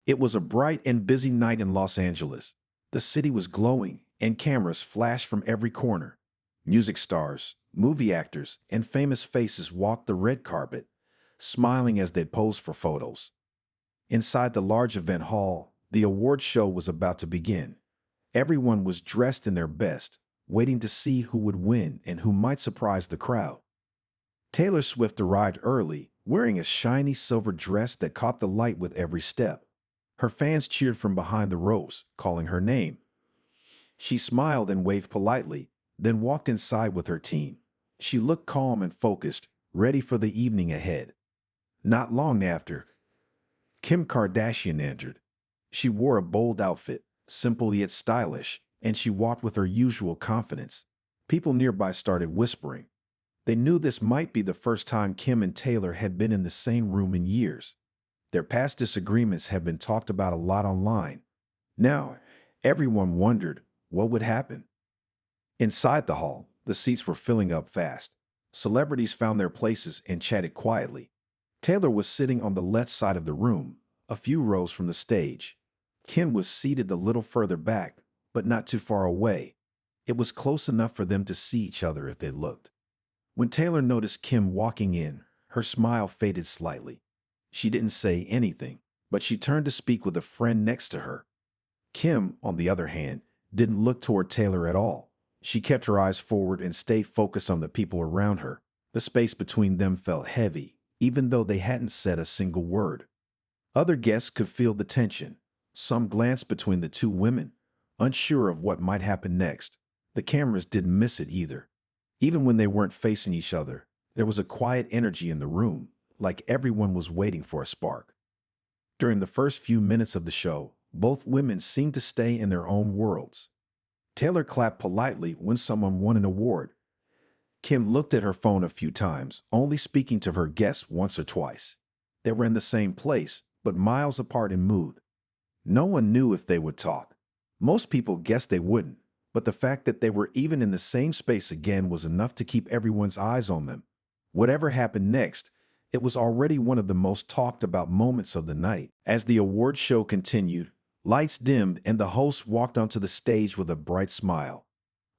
It was a bright and busy night in Los Angeles. The city was glowing, and cameras flashed from every corner. Music stars, movie actors, and famous faces walked the red carpet, smiling as they posed for photos. Inside the large event hall, the award show was about to begin. Everyone was dressed in their best, waiting to see who would win and who might surprise the crowd. Taylor Swift arrived early, wearing a shiny silver dress that caught the light with every step. Her fans cheered from behind the rows, calling her name. She smiled and waved politely, then walked inside with her team. She looked calm and focused, ready for the evening ahead. Not long after, Kim Kardashian entered. She wore a bold outfit, simple yet stylish, and she walked with her usual confidence. People nearby started whispering. They knew this might be the first time Kim and Taylor had been in the same room in years. Their past disagreements had been talked about a lot online. Now, everyone wondered what would happen. Inside the hall, the seats were filling up fast. Celebrities found their places and chatted quietly. Taylor was sitting on the left side of the room, a few rows from the stage. Kim was seated a little further back, but not too far away. It was close enough for them to see each other if they looked. When Taylor noticed Kim walking in, her smile faded slightly. She didn't say anything, but she turned to speak with a friend next to her. Kim, on the other hand, didn't look toward Taylor at all. She kept her eyes forward and stayed focused on the people around her. The space between them felt heavy, even though they hadn't said a single word. Other guests could feel the tension. Some glanced between the two women, unsure of what might happen next. The cameras didn't miss it either. Even when they weren't facing each other, there was a quiet energy in the room, like everyone was waiting for a spark. During the first few minutes of the show, both women seemed to stay in their own worlds. Taylor clapped politely when someone won an award. Kim looked at her phone a few times, only speaking to her guests once or twice. They were in the same place, but miles apart in mood. No one knew if they would talk. Most people guessed they wouldn't, but the fact that they were even in the same space again was enough to keep everyone's eyes on them. Whatever happened next, it was already one of the most talked about moments of the night. As the award show continued, lights dimmed and the host walked onto the stage with a bright smile.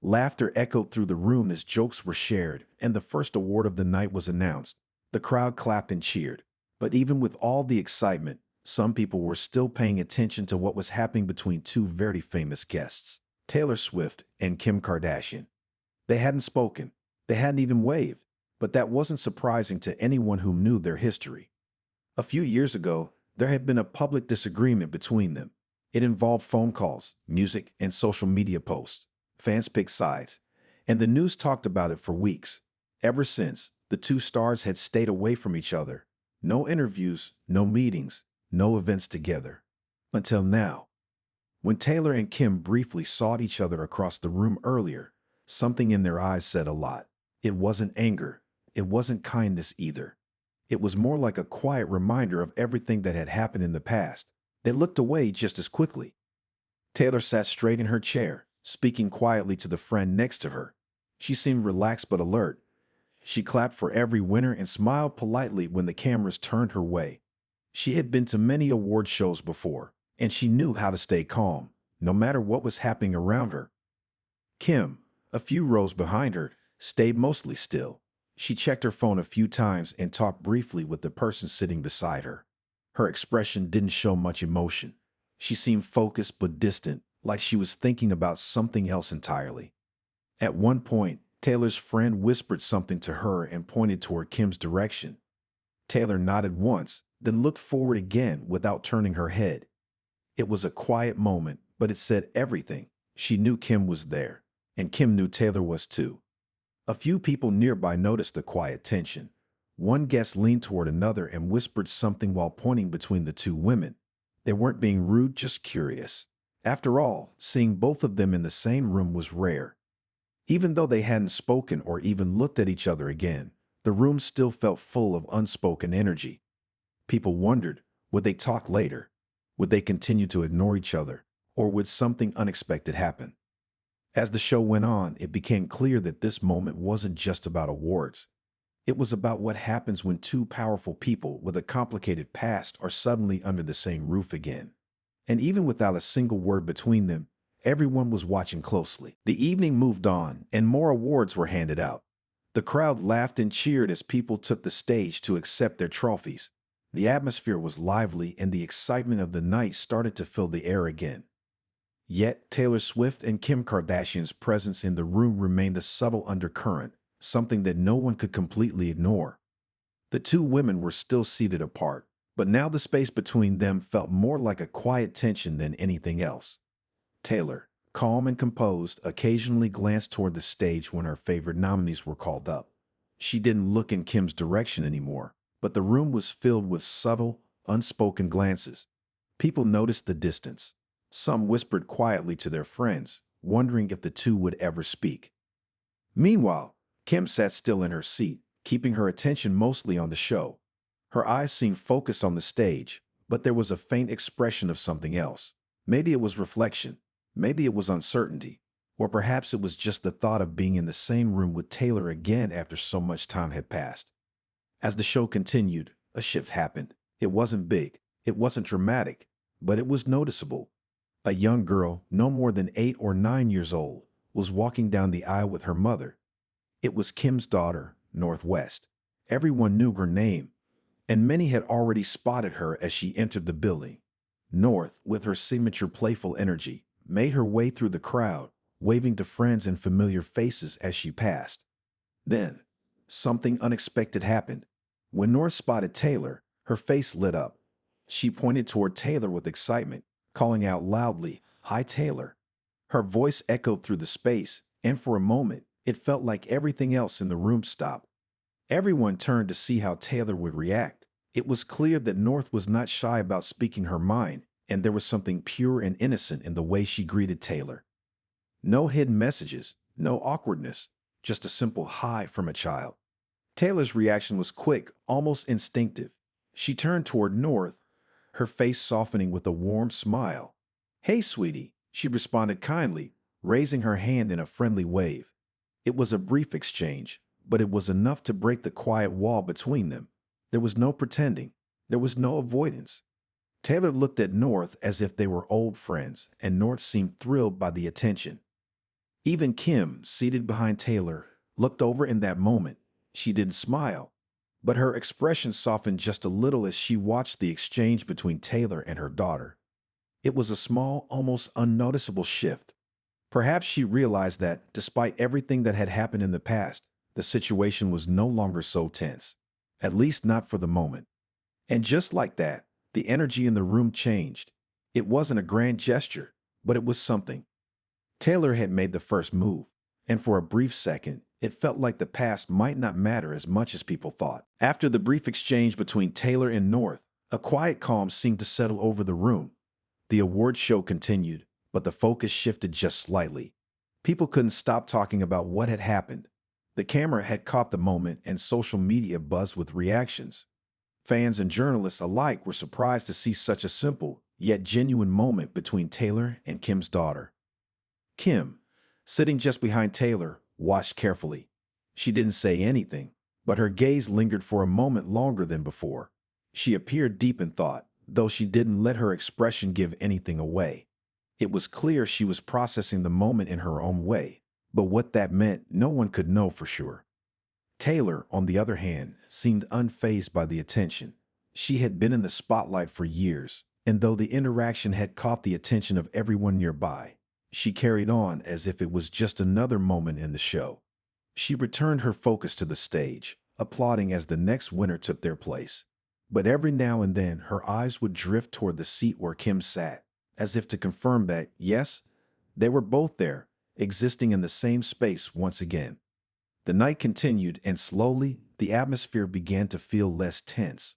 Laughter echoed through the room as jokes were shared, and the first award of the night was announced. The crowd clapped and cheered. But even with all the excitement, some people were still paying attention to what was happening between two very famous guests, Taylor Swift and Kim Kardashian. They hadn't spoken. They hadn't even waved. But that wasn't surprising to anyone who knew their history. A few years ago, there had been a public disagreement between them. It involved phone calls, music, and social media posts. Fans picked sides, and the news talked about it for weeks. Ever since, the two stars had stayed away from each other. No interviews, no meetings, no events together. Until now. When Taylor and Kim briefly saw each other across the room earlier, something in their eyes said a lot. It wasn't anger. It wasn't kindness either. It was more like a quiet reminder of everything that had happened in the past. They looked away just as quickly. Taylor sat straight in her chair, speaking quietly to the friend next to her. She seemed relaxed but alert. She clapped for every winner and smiled politely when the cameras turned her way. She had been to many award shows before, and she knew how to stay calm, no matter what was happening around her. Kim, a few rows behind her, stayed mostly still. She checked her phone a few times and talked briefly with the person sitting beside her. Her expression didn't show much emotion. She seemed focused but distant, like she was thinking about something else entirely. At one point, Taylor's friend whispered something to her and pointed toward Kim's direction. Taylor nodded once, then looked forward again without turning her head. It was a quiet moment, but it said everything. She knew Kim was there, and Kim knew Taylor was too. A few people nearby noticed the quiet tension. One guest leaned toward another and whispered something while pointing between the two women. They weren't being rude, just curious. After all, seeing both of them in the same room was rare. Even though they hadn't spoken or even looked at each other again, the room still felt full of unspoken energy. People wondered, would they talk later? Would they continue to ignore each other? Or would something unexpected happen? As the show went on, it became clear that this moment wasn't just about awards. It was about what happens when two powerful people with a complicated past are suddenly under the same roof again. And even without a single word between them, everyone was watching closely. The evening moved on, and more awards were handed out. The crowd laughed and cheered as people took the stage to accept their trophies. The atmosphere was lively, and the excitement of the night started to fill the air again. Yet, Taylor Swift and Kim Kardashian's presence in the room remained a subtle undercurrent, something that no one could completely ignore. The two women were still seated apart, but now the space between them felt more like a quiet tension than anything else. Taylor, calm and composed, occasionally glanced toward the stage when her favorite nominees were called up. She didn't look in Kim's direction anymore, but the room was filled with subtle, unspoken glances. People noticed the distance. Some whispered quietly to their friends, wondering if the two would ever speak. Meanwhile, Kim sat still in her seat, keeping her attention mostly on the show. Her eyes seemed focused on the stage, but there was a faint expression of something else. Maybe it was reflection, maybe it was uncertainty, or perhaps it was just the thought of being in the same room with Taylor again after so much time had passed. As the show continued, a shift happened. It wasn't big, it wasn't dramatic, but it was noticeable. A young girl, no more than 8 or 9 years old, was walking down the aisle with her mother. It was Kim's daughter, Northwest. Everyone knew her name, and many had already spotted her as she entered the building. North, with her signature playful energy, made her way through the crowd, waving to friends and familiar faces as she passed. Then, something unexpected happened. When North spotted Taylor, her face lit up. She pointed toward Taylor with excitement, calling out loudly, "Hi, Taylor." Her voice echoed through the space, and for a moment, it felt like everything else in the room stopped. Everyone turned to see how Taylor would react. It was clear that North was not shy about speaking her mind, and there was something pure and innocent in the way she greeted Taylor. No hidden messages, no awkwardness, just a simple hi from a child. Taylor's reaction was quick, almost instinctive. She turned toward North, her face softening with a warm smile. "Hey, sweetie," she responded kindly, raising her hand in a friendly wave. It was a brief exchange, but it was enough to break the quiet wall between them. There was no pretending. There was no avoidance. Taylor looked at North as if they were old friends, and North seemed thrilled by the attention. Even Kim, seated behind Taylor, looked over in that moment. She didn't smile, but her expression softened just a little as she watched the exchange between Taylor and her daughter. It was a small, almost unnoticeable shift. Perhaps she realized that, despite everything that had happened in the past, the situation was no longer so tense, at least not for the moment. And just like that, the energy in the room changed. It wasn't a grand gesture, but it was something. Taylor had made the first move, and for a brief second, it felt like the past might not matter as much as people thought. After the brief exchange between Taylor and North, a quiet calm seemed to settle over the room. The award show continued, but the focus shifted just slightly. People couldn't stop talking about what had happened. The camera had caught the moment, and social media buzzed with reactions. Fans and journalists alike were surprised to see such a simple, yet genuine moment between Taylor and Kim's daughter. Kim, sitting just behind Taylor, watched carefully. She didn't say anything, but her gaze lingered for a moment longer than before. She appeared deep in thought, though she didn't let her expression give anything away. It was clear she was processing the moment in her own way, but what that meant, no one could know for sure. Taylor, on the other hand, seemed unfazed by the attention. She had been in the spotlight for years, and though the interaction had caught the attention of everyone nearby, she carried on as if it was just another moment in the show. She returned her focus to the stage, applauding as the next winner took their place. But every now and then, her eyes would drift toward the seat where Kim sat, as if to confirm that, yes, they were both there, existing in the same space once again. The night continued, and slowly, the atmosphere began to feel less tense.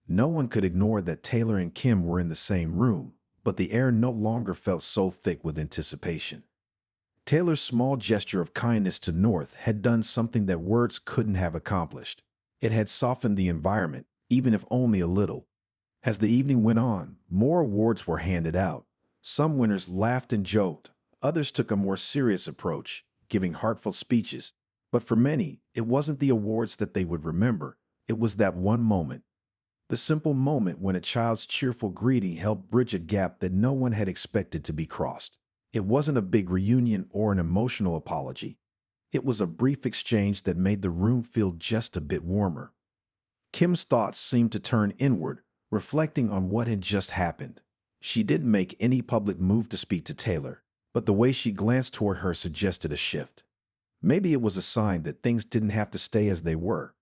No one could ignore that Taylor and Kim were in the same room, but the air no longer felt so thick with anticipation. Taylor's small gesture of kindness to North had done something that words couldn't have accomplished. It had softened the environment, even if only a little. As the evening went on, more awards were handed out. Some winners laughed and joked. Others took a more serious approach, giving heartfelt speeches. But for many, it wasn't the awards that they would remember. It was that one moment. The simple moment when a child's cheerful greeting helped bridge a gap that no one had expected to be crossed. It wasn't a big reunion or an emotional apology. It was a brief exchange that made the room feel just a bit warmer. Kim's thoughts seemed to turn inward, reflecting on what had just happened. She didn't make any public move to speak to Taylor, but the way she glanced toward her suggested a shift. Maybe it was a sign that things didn't have to stay as they were.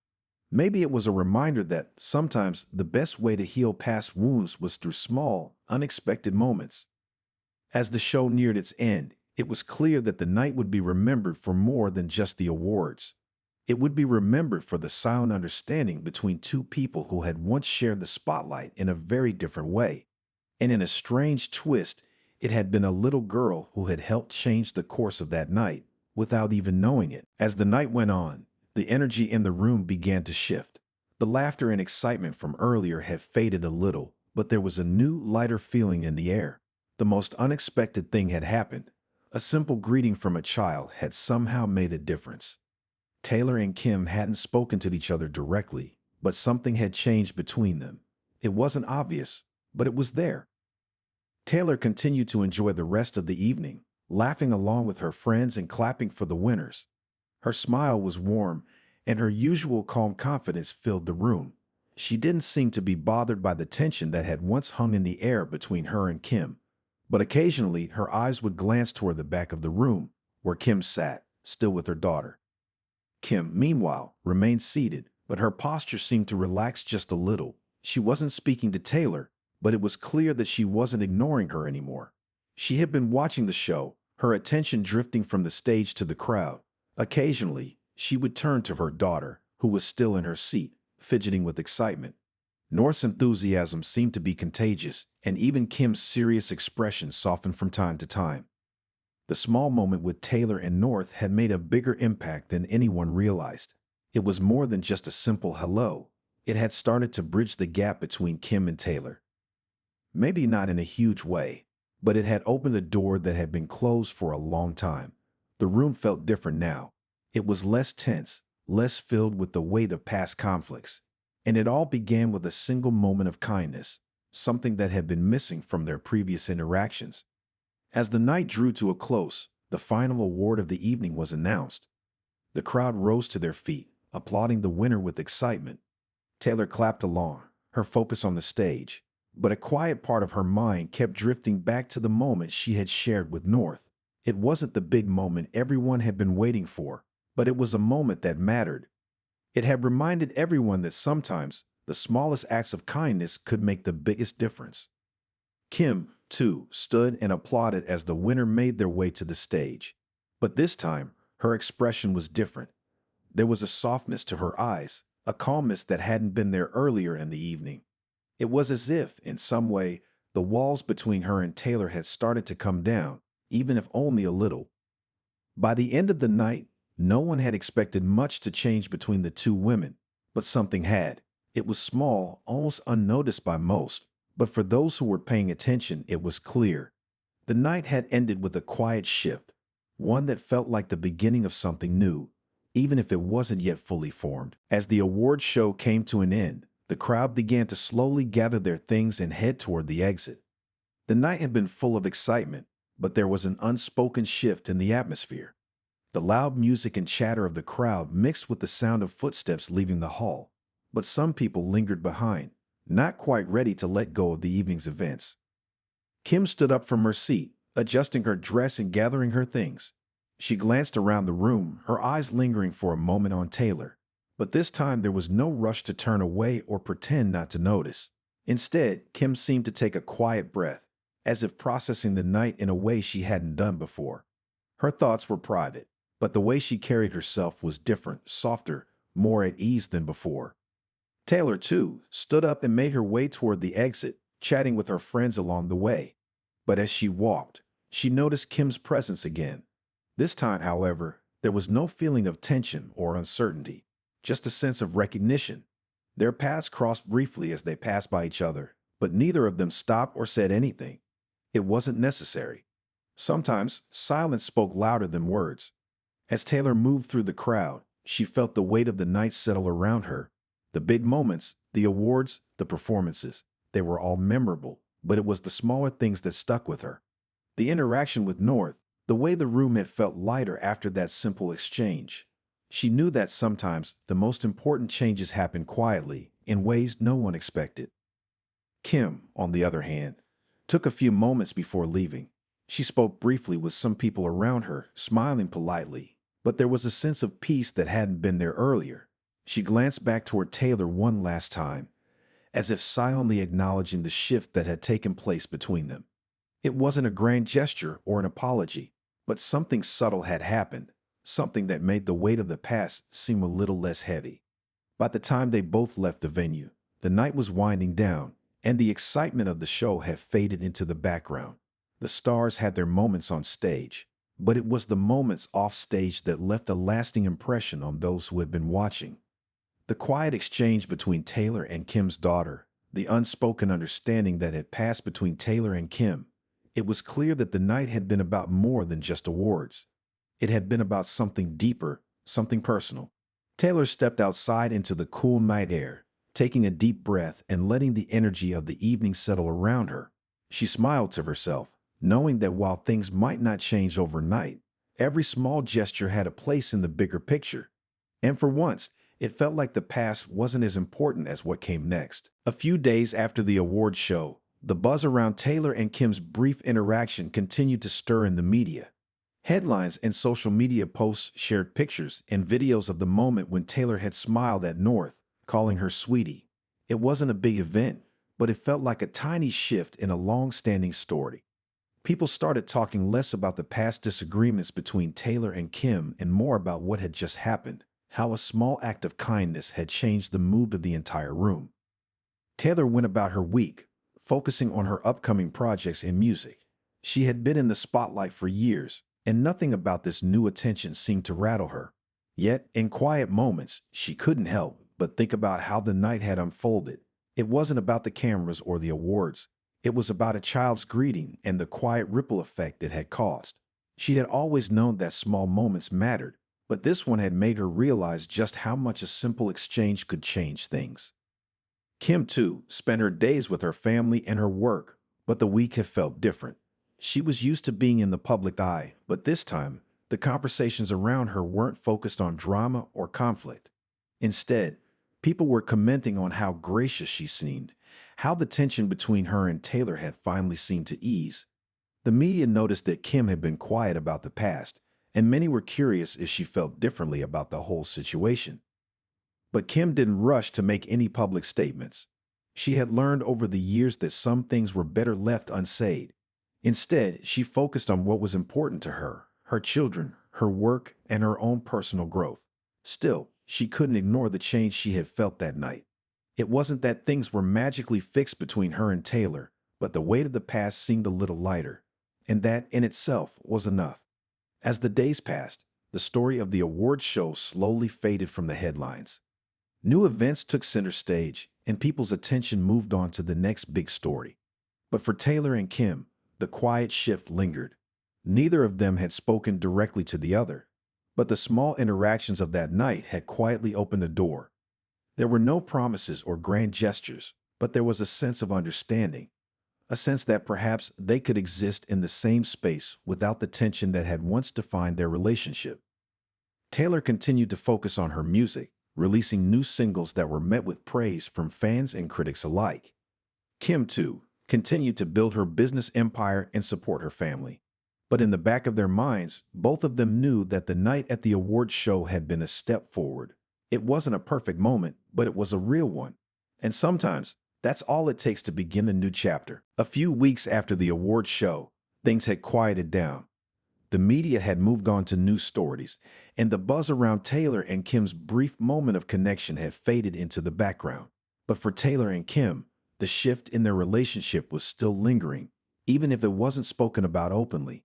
Maybe it was a reminder that sometimes the best way to heal past wounds was through small, unexpected moments. As the show neared its end, it was clear that the night would be remembered for more than just the awards. It would be remembered for the silent understanding between two people who had once shared the spotlight in a very different way. And in a strange twist, it had been a little girl who had helped change the course of that night, without even knowing it. As the night went on, the energy in the room began to shift. The laughter and excitement from earlier had faded a little, but there was a new, lighter feeling in the air. The most unexpected thing had happened. A simple greeting from a child had somehow made a difference. Taylor and Kim hadn't spoken to each other directly, but something had changed between them. It wasn't obvious, but it was there. Taylor continued to enjoy the rest of the evening, laughing along with her friends and clapping for the winners. Her smile was warm, and her usual calm confidence filled the room. She didn't seem to be bothered by the tension that had once hung in the air between her and Kim. But occasionally, her eyes would glance toward the back of the room, where Kim sat, still with her daughter. Kim, meanwhile, remained seated, but her posture seemed to relax just a little. She wasn't speaking to Taylor, but it was clear that she wasn't ignoring her anymore. She had been watching the show, her attention drifting from the stage to the crowd. Occasionally, she would turn to her daughter, who was still in her seat, fidgeting with excitement. North's enthusiasm seemed to be contagious, and even Kim's serious expression softened from time to time. The small moment with Taylor and North had made a bigger impact than anyone realized. It was more than just a simple hello. It had started to bridge the gap between Kim and Taylor. Maybe not in a huge way, but it had opened a door that had been closed for a long time. The room felt different now. It was less tense, less filled with the weight of past conflicts. And it all began with a single moment of kindness, something that had been missing from their previous interactions. As the night drew to a close, the final award of the evening was announced. The crowd rose to their feet, applauding the winner with excitement. Taylor clapped along, her focus on the stage, but a quiet part of her mind kept drifting back to the moment she had shared with North. It wasn't the big moment everyone had been waiting for, but it was a moment that mattered. It had reminded everyone that sometimes the smallest acts of kindness could make the biggest difference. Kim, too, stood and applauded as the winner made their way to the stage. But this time, her expression was different. There was a softness to her eyes, a calmness that hadn't been there earlier in the evening. It was as if, in some way, the walls between her and Taylor had started to come down, even if only a little. By the end of the night, no one had expected much to change between the two women, but something had. It was small, almost unnoticed by most, but for those who were paying attention, it was clear. The night had ended with a quiet shift, one that felt like the beginning of something new, even if it wasn't yet fully formed. As the award show came to an end, the crowd began to slowly gather their things and head toward the exit. The night had been full of excitement, but there was an unspoken shift in the atmosphere. The loud music and chatter of the crowd mixed with the sound of footsteps leaving the hall, but some people lingered behind, not quite ready to let go of the evening's events. Kim stood up from her seat, adjusting her dress and gathering her things. She glanced around the room, her eyes lingering for a moment on Taylor, but this time there was no rush to turn away or pretend not to notice. Instead, Kim seemed to take a quiet breath, as if processing the night in a way she hadn't done before. Her thoughts were private, but the way she carried herself was different, softer, more at ease than before. Taylor, too, stood up and made her way toward the exit, chatting with her friends along the way. But as she walked, she noticed Kim's presence again. This time, however, there was no feeling of tension or uncertainty, just a sense of recognition. Their paths crossed briefly as they passed by each other, but neither of them stopped or said anything. It wasn't necessary. Sometimes, silence spoke louder than words. As Taylor moved through the crowd, she felt the weight of the night settle around her. The big moments, the awards, the performances. They were all memorable, but it was the smaller things that stuck with her. The interaction with North, the way the room had felt lighter after that simple exchange. She knew that sometimes the most important changes happen quietly, in ways no one expected. Kim, on the other hand, took a few moments before leaving. She spoke briefly with some people around her, smiling politely, but there was a sense of peace that hadn't been there earlier. She glanced back toward Taylor one last time, as if silently acknowledging the shift that had taken place between them. It wasn't a grand gesture or an apology, but something subtle had happened, something that made the weight of the past seem a little less heavy. By the time they both left the venue, the night was winding down, and the excitement of the show had faded into the background. The stars had their moments on stage, but it was the moments off stage that left a lasting impression on those who had been watching. The quiet exchange between Taylor and Kim's daughter, the unspoken understanding that had passed between Taylor and Kim, it was clear that the night had been about more than just awards. It had been about something deeper, something personal. Taylor stepped outside into the cool night air, taking a deep breath and letting the energy of the evening settle around her. She smiled to herself, knowing that while things might not change overnight, every small gesture had a place in the bigger picture. And for once, it felt like the past wasn't as important as what came next. A few days after the awards show, the buzz around Taylor and Kim's brief interaction continued to stir in the media. Headlines and social media posts shared pictures and videos of the moment when Taylor had smiled at North, calling her sweetie. It wasn't a big event, but it felt like a tiny shift in a long-standing story. People started talking less about the past disagreements between Taylor and Kim and more about what had just happened, how a small act of kindness had changed the mood of the entire room. Taylor went about her week, focusing on her upcoming projects in music. She had been in the spotlight for years, and nothing about this new attention seemed to rattle her. Yet, in quiet moments, she couldn't help but think about how the night had unfolded. It wasn't about the cameras or the awards. It was about a child's greeting and the quiet ripple effect it had caused. She had always known that small moments mattered, but this one had made her realize just how much a simple exchange could change things. Kim, too, spent her days with her family and her work, but the week had felt different. She was used to being in the public eye, but this time, the conversations around her weren't focused on drama or conflict. Instead, people were commenting on how gracious she seemed, how the tension between her and Taylor had finally seemed to ease. The media noticed that Kim had been quiet about the past, and many were curious if she felt differently about the whole situation. But Kim didn't rush to make any public statements. She had learned over the years that some things were better left unsaid. Instead, she focused on what was important to her, her children, her work, and her own personal growth. Still, she couldn't ignore the change she had felt that night. It wasn't that things were magically fixed between her and Taylor, but the weight of the past seemed a little lighter, and that in itself was enough. As the days passed, the story of the awards show slowly faded from the headlines. New events took center stage, and people's attention moved on to the next big story. But for Taylor and Kim, the quiet shift lingered. Neither of them had spoken directly to the other, but the small interactions of that night had quietly opened a door. There were no promises or grand gestures, but there was a sense of understanding, a sense that perhaps they could exist in the same space without the tension that had once defined their relationship. Taylor continued to focus on her music, releasing new singles that were met with praise from fans and critics alike. Kim, too, continued to build her business empire and support her family. But in the back of their minds, both of them knew that the night at the awards show had been a step forward. It wasn't a perfect moment, but it was a real one. And sometimes, that's all it takes to begin a new chapter. A few weeks after the awards show, things had quieted down. The media had moved on to news stories, and the buzz around Taylor and Kim's brief moment of connection had faded into the background. But for Taylor and Kim, the shift in their relationship was still lingering, even if it wasn't spoken about openly.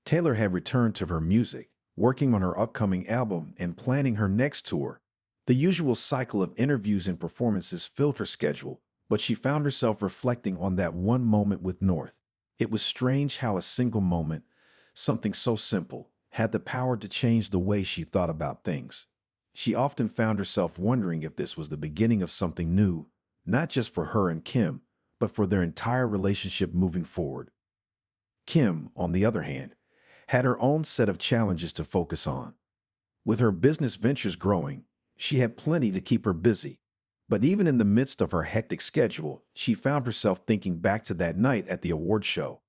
Taylor had returned to her music, working on her upcoming album and planning her next tour. The usual cycle of interviews and performances filled her schedule, but she found herself reflecting on that one moment with North. It was strange how a single moment, something so simple, had the power to change the way she thought about things. She often found herself wondering if this was the beginning of something new, not just for her and Kim, but for their entire relationship moving forward. Kim, on the other hand, had her own set of challenges to focus on. With her business ventures growing, she had plenty to keep her busy. But even in the midst of her hectic schedule, she found herself thinking back to that night at the award show.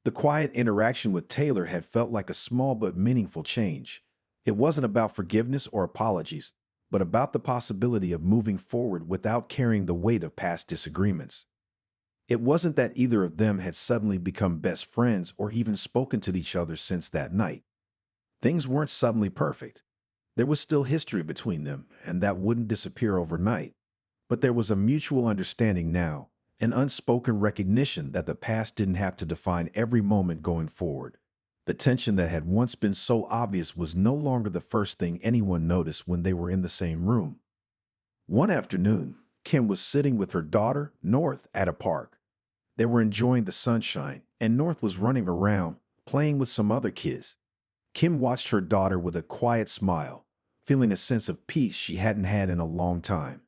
The quiet interaction with Taylor had felt like a small but meaningful change. It wasn't about forgiveness or apologies, but about the possibility of moving forward without carrying the weight of past disagreements. It wasn't that either of them had suddenly become best friends or even spoken to each other since that night. Things weren't suddenly perfect. There was still history between them, and that wouldn't disappear overnight. But there was a mutual understanding now, an unspoken recognition that the past didn't have to define every moment going forward. The tension that had once been so obvious was no longer the first thing anyone noticed when they were in the same room. One afternoon, Kim was sitting with her daughter, North, at a park. They were enjoying the sunshine, and North was running around, playing with some other kids. Kim watched her daughter with a quiet smile, feeling a sense of peace she hadn't had in a long time.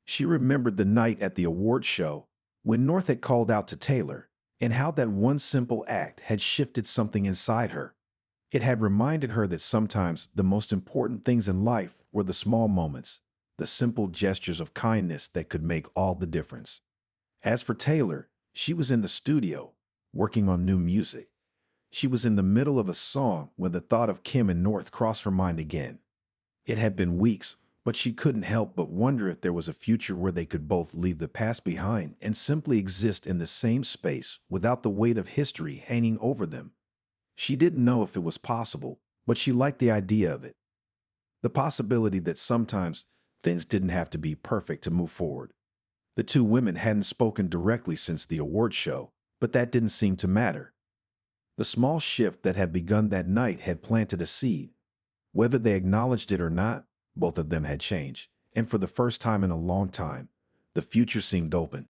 She remembered the night at the award show when North had called out to Taylor, and how that one simple act had shifted something inside her. It had reminded her that sometimes the most important things in life were the small moments, the simple gestures of kindness that could make all the difference. As for Taylor, she was in the studio, working on new music. She was in the middle of a song when the thought of Kim and North crossed her mind again. It had been weeks, but she couldn't help but wonder if there was a future where they could both leave the past behind and simply exist in the same space without the weight of history hanging over them. She didn't know if it was possible, but she liked the idea of it. The possibility that sometimes things didn't have to be perfect to move forward. The two women hadn't spoken directly since the award show, but that didn't seem to matter. The small shift that had begun that night had planted a seed. Whether they acknowledged it or not, both of them had changed, and for the first time in a long time, the future seemed open.